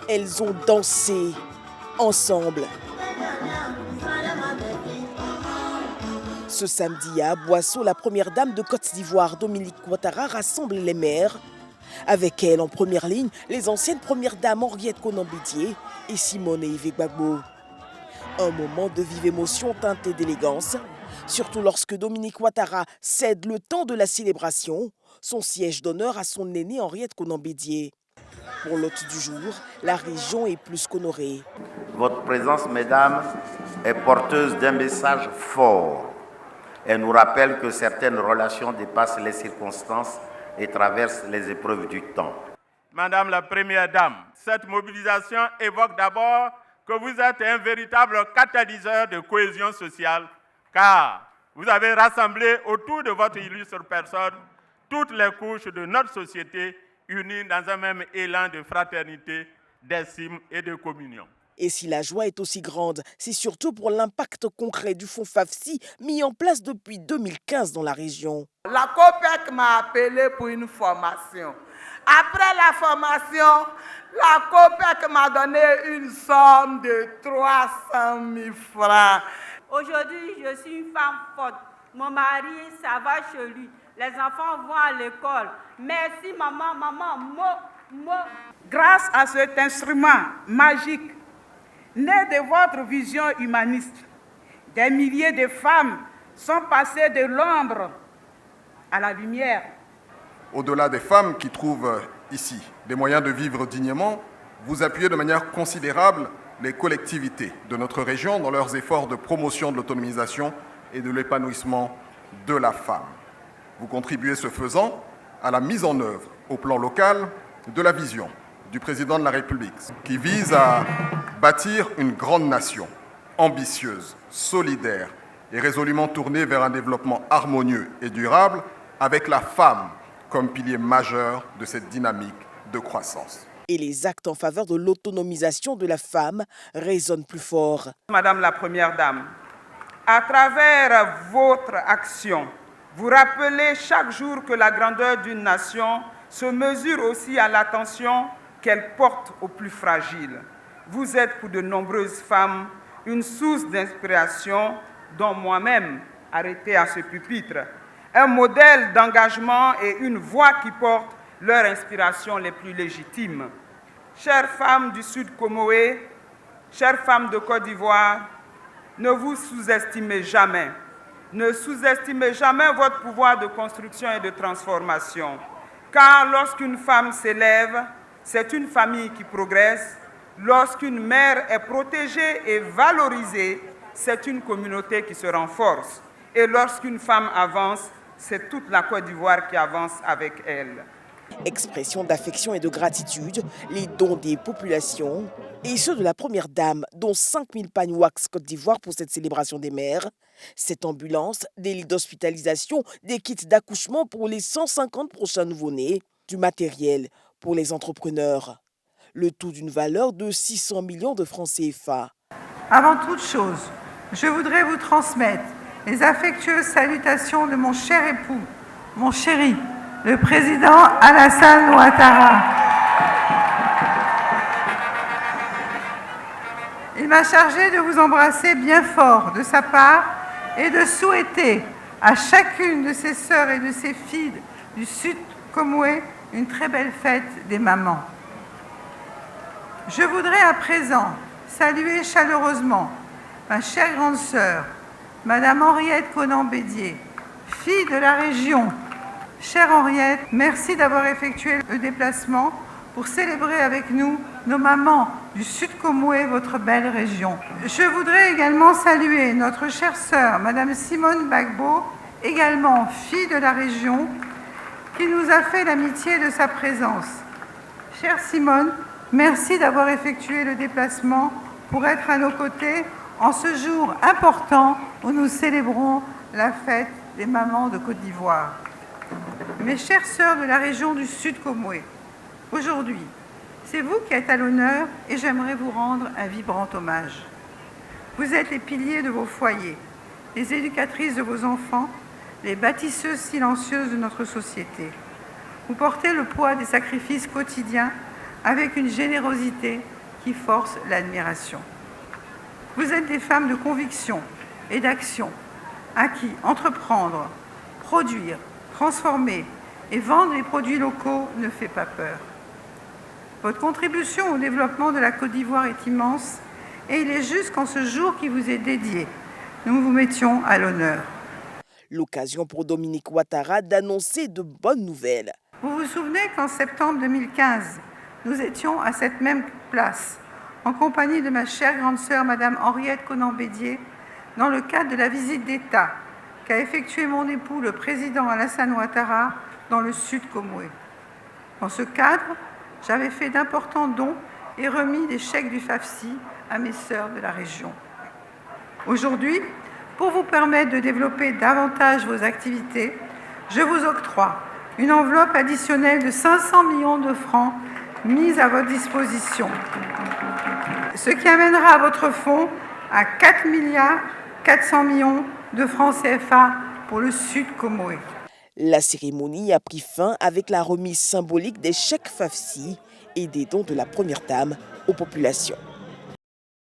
Elles ont dansé ensemble. Ce samedi à Boisseau, la première dame de Côte d'Ivoire, Dominique Ouattara, rassemble les mères. Avec elle, en première ligne, les anciennes premières dames Henriette Konan Bédié et Simone Yves Gbagbo. Un moment de vive émotion teinté d'élégance, surtout lorsque Dominique Ouattara cède le temps de la célébration, son siège d'honneur à son aînée Henriette Konan Bédié. Pour l'hôte du jour, la région est plus qu'honorée. Votre présence, mesdames, est porteuse d'un message fort. Elle nous rappelle que certaines relations dépassent les circonstances et traversent les épreuves du temps. Madame la Première Dame, cette mobilisation évoque d'abord que vous êtes un véritable catalyseur de cohésion sociale, car vous avez rassemblé autour de votre illustre personne toutes les couches de notre société unies dans un même élan de fraternité, d'estime et de communion. Et si la joie est aussi grande, c'est surtout pour l'impact concret du fonds FAFSI mis en place depuis 2015 dans la région. La COPEC m'a appelé pour une formation. Après la formation, la COPEC m'a donné une somme de 300 000 francs. Aujourd'hui, je suis une femme forte. Mon mari, ça va chez lui. Les enfants vont à l'école. Merci maman, mo. Grâce à cet instrument magique, né de votre vision humaniste, des milliers de femmes sont passées de l'ombre à la lumière. Au-delà des femmes qui trouvent ici des moyens de vivre dignement, vous appuyez de manière considérable les collectivités de notre région dans leurs efforts de promotion de l'autonomisation et de l'épanouissement de la femme. Vous contribuez ce faisant à la mise en œuvre au plan local de la vision du président de la République qui vise à bâtir une grande nation ambitieuse, solidaire et résolument tournée vers un développement harmonieux et durable avec la femme comme pilier majeur de cette dynamique de croissance. Et les actes en faveur de l'autonomisation de la femme résonnent plus fort. Madame la Première Dame, à travers votre action, vous rappelez chaque jour que la grandeur d'une nation se mesure aussi à l'attention qu'elle porte aux plus fragiles. Vous êtes pour de nombreuses femmes une source d'inspiration dont moi-même, arrêtée à ce pupitre, un modèle d'engagement et une voix qui porte leurs inspirations les plus légitimes. Chères femmes du Sud Comoé, chères femmes de Côte d'Ivoire, ne vous sous-estimez jamais. Ne sous-estimez jamais votre pouvoir de construction et de transformation. Car lorsqu'une femme s'élève, c'est une famille qui progresse. Lorsqu'une mère est protégée et valorisée, c'est une communauté qui se renforce. Et lorsqu'une femme avance, c'est toute la Côte d'Ivoire qui avance avec elle. Expression d'affection et de gratitude, les dons des populations et ceux de la Première Dame, dont 5000 pagnes wax Côte d'Ivoire pour cette célébration des mères, cette ambulance, des lits d'hospitalisation, des kits d'accouchement pour les 150 prochains nouveau-nés, du matériel pour les entrepreneurs. Le tout d'une valeur de 600 millions de francs CFA. Avant toute chose, je voudrais vous transmettre les affectueuses salutations de mon cher époux, mon chéri, le président Alassane Ouattara. Il m'a chargé de vous embrasser bien fort de sa part et de souhaiter à chacune de ses sœurs et de ses filles du Sud Comoé une très belle fête des mamans. Je voudrais à présent saluer chaleureusement ma chère grande sœur, Madame Henriette Konan Bédié, fille de la région. Chère Henriette, merci d'avoir effectué le déplacement pour célébrer avec nous nos mamans du Sud Comoé, votre belle région. Je voudrais également saluer notre chère sœur, Madame Simone Gbagbo, également fille de la région, qui nous a fait l'amitié de sa présence. Chère Simone, merci d'avoir effectué le déplacement pour être à nos côtés en ce jour important où nous célébrons la fête des mamans de Côte d'Ivoire. Mes chères sœurs de la région du Sud Comoé, aujourd'hui, c'est vous qui êtes à l'honneur et j'aimerais vous rendre un vibrant hommage. Vous êtes les piliers de vos foyers, les éducatrices de vos enfants, les bâtisseuses silencieuses de notre société. Vous portez le poids des sacrifices quotidiens avec une générosité qui forcent l'admiration. Vous êtes des femmes de conviction et d'action, à qui entreprendre, produire, transformer et vendre les produits locaux ne fait pas peur. Votre contribution au développement de la Côte d'Ivoire est immense et il est juste qu'en ce jour qui vous est dédié, nous vous mettions à l'honneur. L'occasion pour Dominique Ouattara d'annoncer de bonnes nouvelles. Vous vous souvenez qu'en septembre 2015, nous étions à cette même place, en compagnie de ma chère grande sœur, Madame Henriette Konan-Bédié, dans le cadre de la visite d'État qu'a effectuée mon époux, le président Alassane Ouattara, dans le Sud Comoé. Dans ce cadre, j'avais fait d'importants dons et remis des chèques du FAFSI à mes sœurs de la région. Aujourd'hui, pour vous permettre de développer davantage vos activités, je vous octroie une enveloppe additionnelle de 500 millions de francs mise à votre disposition, ce qui amènera votre fonds à 4 milliards 400 millions de francs CFA pour le Sud Comoé. La cérémonie a pris fin avec la remise symbolique des chèques FAFSI et des dons de la Première Dame aux populations.